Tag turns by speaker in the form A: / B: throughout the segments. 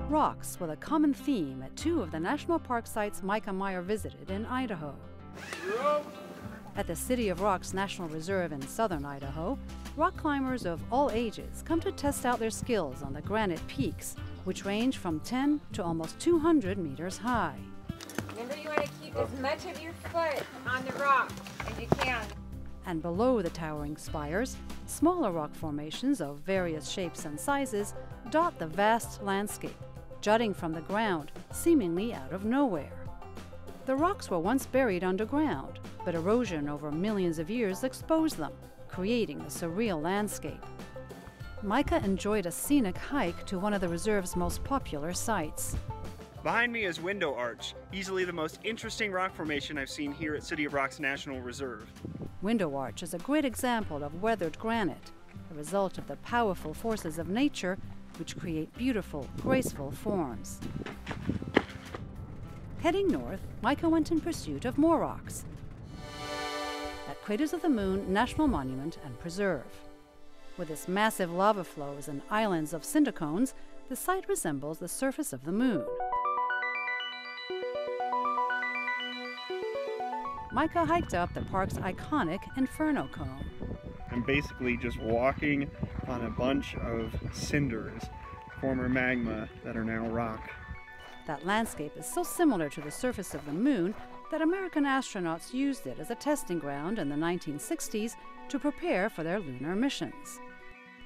A: Rocks were a common theme at two of the national park sites Micah Meyer visited in Idaho. At the City of Rocks National Reserve in southern Idaho, rock climbers of all ages come to test out their skills on the granite peaks, which range from 10 to almost 200 meters high.
B: Remember, you want to keep as much of your foot on the rock as you can.
A: And below the towering spires, smaller rock formations of various shapes and sizes dot the vast landscape, jutting from the ground, seemingly out of nowhere. The rocks were once buried underground, but erosion over millions of years exposed them, creating a surreal landscape. Micah enjoyed a scenic hike to one of the reserve's most popular sites.
C: Behind me is Window Arch, easily the most interesting rock formation I've seen here at City of Rocks National Reserve.
A: Window Arch is a great example of weathered granite, a result of the powerful forces of nature which create beautiful, graceful forms. Heading north, Micah went in pursuit of more rocks at Craters of the Moon National Monument and Preserve. With its massive lava flows and islands of cinder cones, the site resembles the surface of the moon. Micah hiked up the park's iconic Inferno Cone.
C: I'm basically just walking on a bunch of cinders, former magma that are now rock.
A: That landscape is so similar to the surface of the moon that American astronauts used it as a testing ground in the 1960s to prepare for their lunar missions.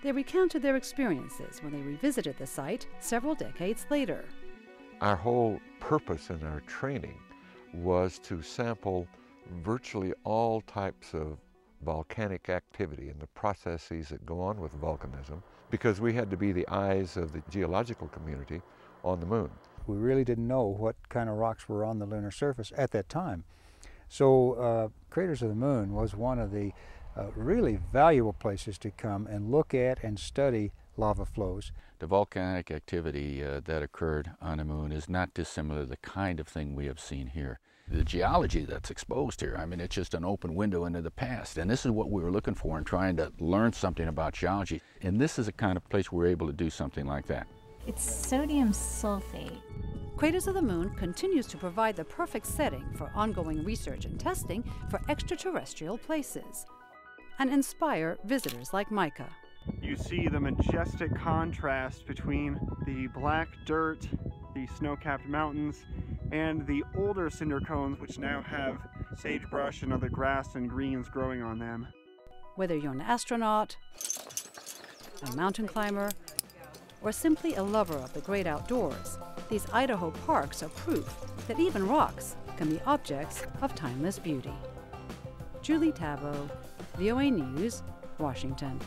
A: They recounted their experiences when they revisited the site several decades later.
D: Our whole purpose in our training was to sample virtually all types of volcanic activity and the processes that go on with volcanism, because we had to be the eyes of the geological community on the moon.
E: We really didn't know what kind of rocks were on the lunar surface at that time. So Craters of the Moon was one of the really valuable places to come and look at and study lava flows.
F: The volcanic activity that occurred on the moon is not dissimilar to the kind of thing we have seen here. The geology that's exposed here, I mean, it's just an open window into the past. And this is what we were looking for in trying to learn something about geology. And this is the kind of place we're able to do something like that.
G: It's sodium sulfate.
A: Craters of the Moon continues to provide the perfect setting for ongoing research and testing for extraterrestrial places, and inspire visitors like Micah.
C: You see the majestic contrast between the black dirt, the snow-capped mountains, and the older cinder cones, which now have sagebrush and other grass and greens growing on them.
A: Whether you're an astronaut, a mountain climber, or simply a lover of the great outdoors, these Idaho parks are proof that even rocks can be objects of timeless beauty. Julie Taboh, VOA News, Washington.